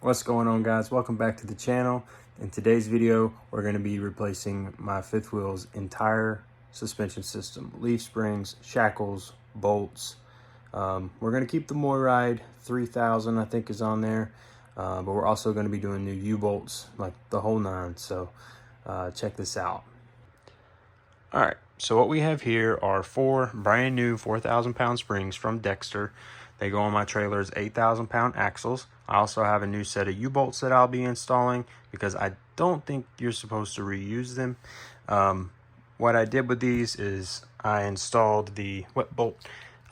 What's going on, guys? Welcome back to the channel. In today's video, we're going to be replacing my fifth wheel's entire suspension system. Leaf springs, shackles, bolts. We're going to keep the MORryde 3000, I think, is on there. But we're also going to be doing new U-bolts, like the whole nine. So check this out. All right, so what we have here are four brand new 4,000-pound springs from Dexter. They go on my trailer's 8,000-pound axles. I also have a new set of U-bolts that I'll be installing because I don't think you're supposed to reuse them. What I did with these is I installed the Wetbolt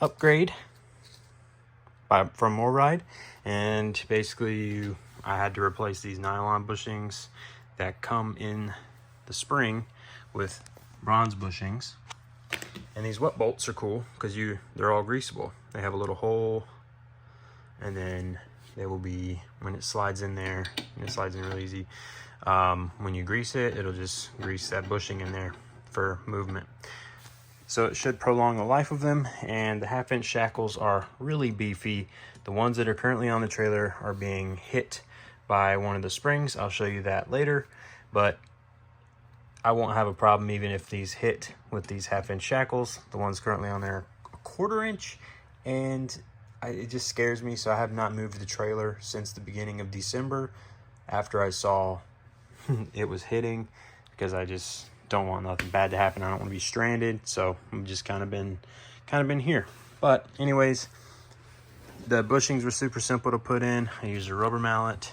upgrade from MORryde, and basically I had to replace these nylon bushings that come in the spring with bronze bushings. And these Wetbolts are cool because they're all greasable. They have a little hole, and then they will be, when it slides in there, and it slides in real easy, when you grease it, it'll just grease that bushing in there for movement. So it should prolong the life of them. And the 1/2-inch shackles are really beefy. The ones that are currently on the trailer are being hit by one of the springs. I'll show you that later, but I won't have a problem even if these hit with these 1/2-inch shackles. The ones currently on there are 1/4 inch, and it just scares me. So I have not moved the trailer since the beginning of December after I saw it was hitting, because I just don't want nothing bad to happen. I don't want to be stranded. So I've just kind of been here. But anyways, the bushings were super simple to put in. I used a rubber mallet.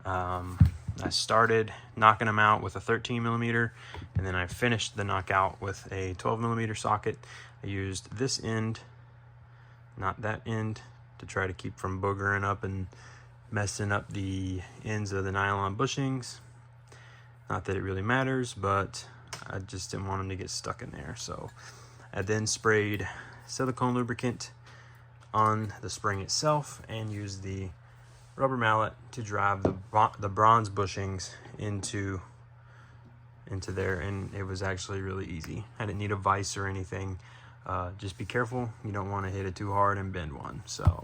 I started knocking them out with a 13mm, and then I finished the knockout with a 12mm socket. I used this end, not that end, to try to keep from boogering up and messing up the ends of the nylon bushings. Not that it really matters, but I just didn't want them to get stuck in there. So I then sprayed silicone lubricant on the spring itself and used the rubber mallet to drive the bronze bushings into there, and it was actually really easy. I didn't need a vise or anything. Just be careful, you don't want to hit it too hard and bend one. So,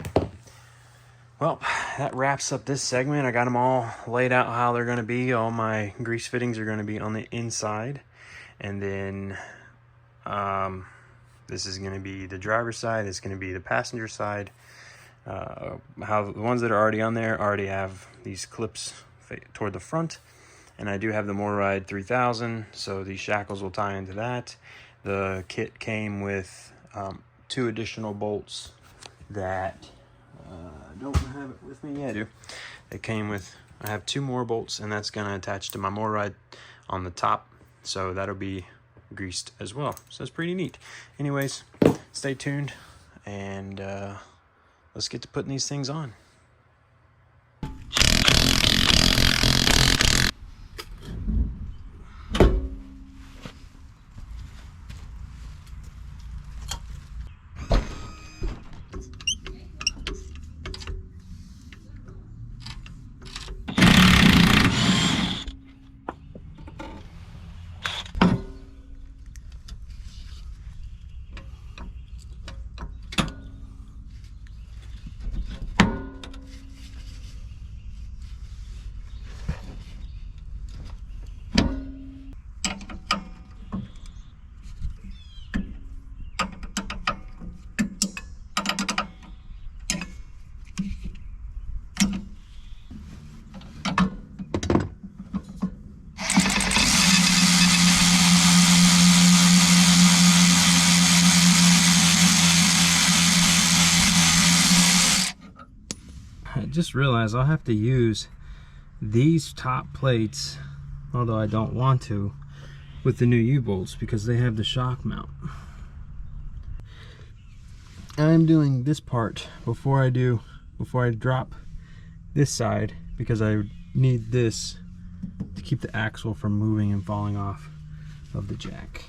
well, that wraps up this segment. I got them all laid out how they're going to be. All my grease fittings are going to be on the inside, and then this is going to be the driver's side, this is going to be the passenger side. How the ones that are already on there already have these clips toward the front, and I do have the MORryde 3000, so these shackles will tie into that. The kit came with 2 additional bolts that I don't have it with me yet. I have 2 more bolts, and that's going to attach to my MORryde on the top, so that'll be greased as well. So it's pretty neat. Anyways, stay tuned, and let's get to putting these things on. I just realized I'll have to use these top plates, although I don't want to, with the new U-bolts because they have the shock mount. I'm doing this part before I drop this side, because I need this to keep the axle from moving and falling off of the jack.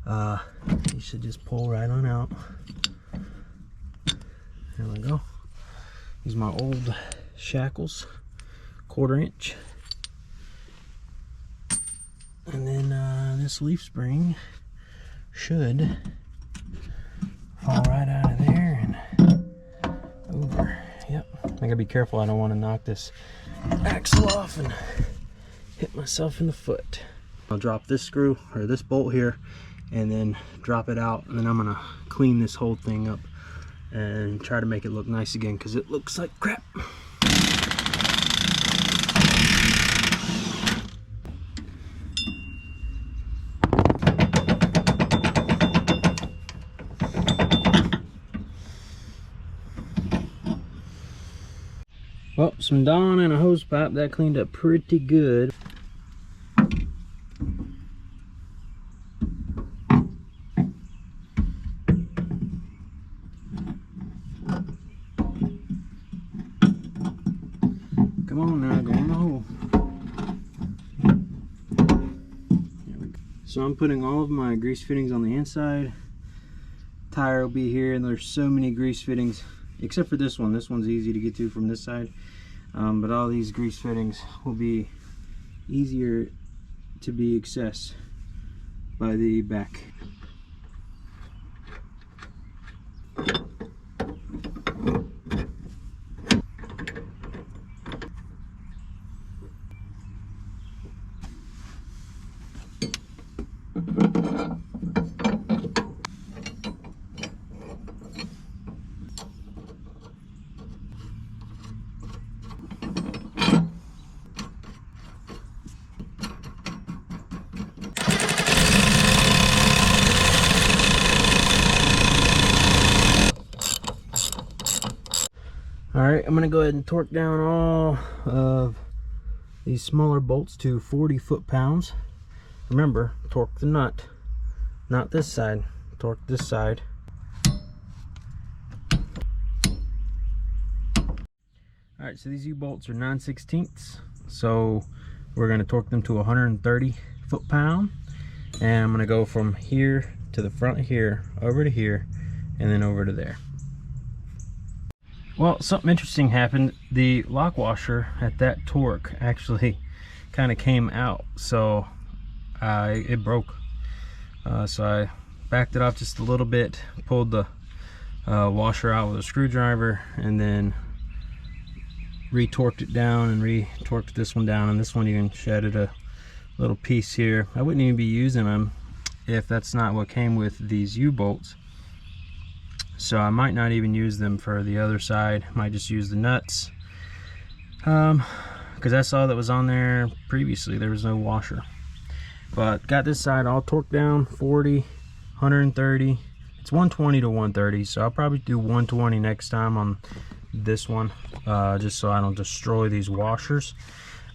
You should just pull right on out. There we go. These are my old Shackles, 1/4 inch. And then this leaf spring should fall right out of there and over. Yep. I gotta be careful. I don't want to knock this axle off and hit myself in the foot. I'll drop this screw or this bolt here and then drop it out, and then I'm gonna clean this whole thing up and try to make it look nice again, because it looks like crap. Well, some Dawn and a hose pipe, that cleaned up pretty good. Come on now, go in the hole. There we go. So I'm putting all of my grease fittings on the inside. Tire will be here, and there's so many grease fittings, except for this one. This one's easy to get to from this side. But all these grease fittings will be easier to be accessed by the back. Alright, I'm going to go ahead and torque down all of these smaller bolts to 40 foot-pounds. Remember, torque the nut, not this side, torque this side. Alright, so these U-bolts are 9/16, so we're going to torque them to 130 foot-pound. And I'm going to go from here to the front here, over to here, and then over to there. Well, something interesting happened. The lock washer at that torque actually kind of came out, so it broke. So I backed it off just a little bit, pulled the washer out with a screwdriver, and then re-torqued it down and re-torqued this one down. And this one even shedded a little piece here. I wouldn't even be using them if that's not what came with these U-bolts. So I might not even use them for the other side. Might just use the nuts, because that's all that was on there previously. There was no washer. But got this side all torqued down, 40, 130. It's 120 to 130, so I'll probably do 120 next time on this one, just so I don't destroy these washers.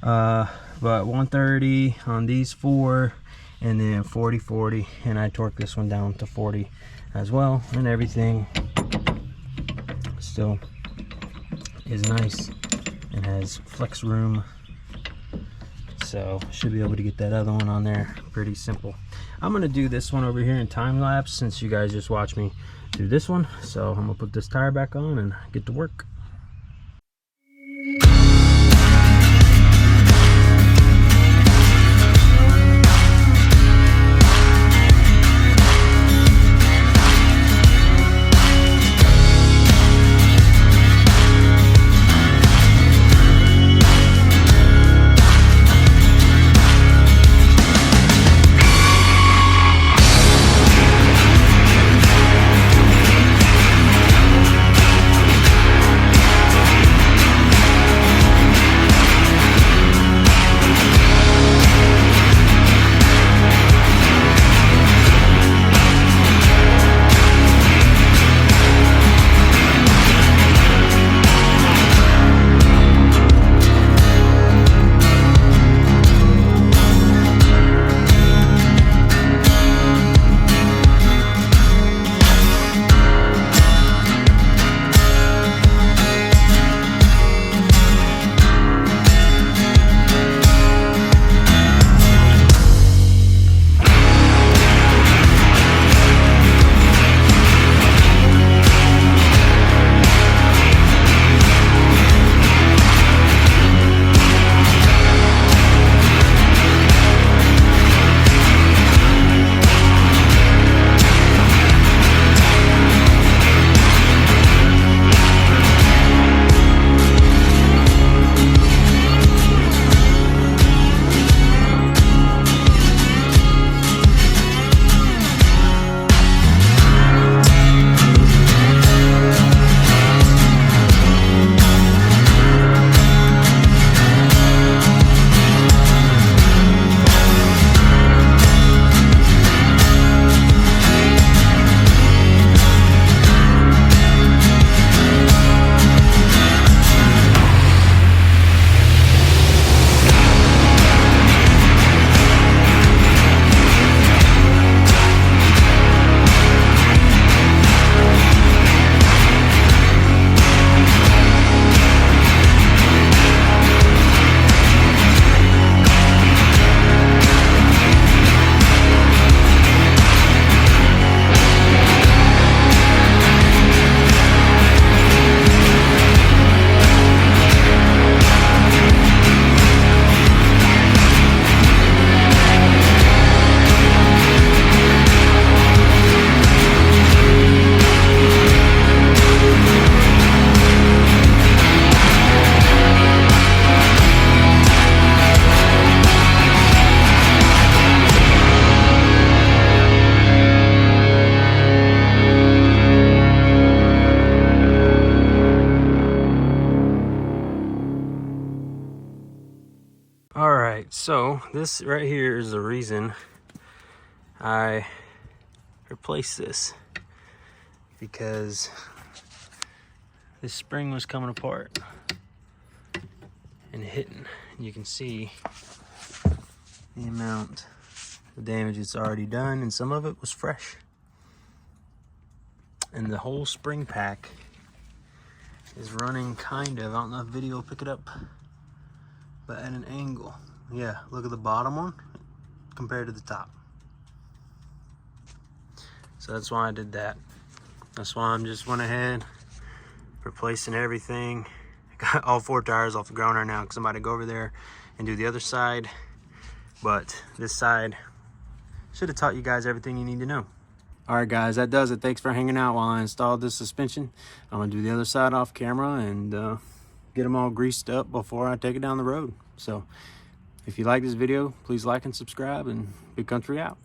But 130 on these four, and then 40, 40, and I torque this one down to 40 as well, and everything still is nice and has flex room, so should be able to get that other one on there pretty simple. I'm gonna do this one over here in time lapse, since you guys just watched me do this one. So I'm gonna put this tire back on and get to work. So this right here is the reason I replaced this, because this spring was coming apart and hitting. You can see the amount of damage it's already done, and some of it was fresh. And the whole spring pack is running kind of, I don't know if video will pick it up, but at an angle. Yeah, look at the bottom one compared to the top. So that's why I did that. That's why I'm just went ahead, replacing everything. Got all 4 tires off the ground right now because I'm about to go over there and do the other side. But this side should have taught you guys everything you need to know. All right, guys, that does it. Thanks for hanging out while I installed this suspension. I'm gonna do the other side off camera and get them all greased up before I take it down the road. So if you like this video, please like and subscribe, and Big Country out.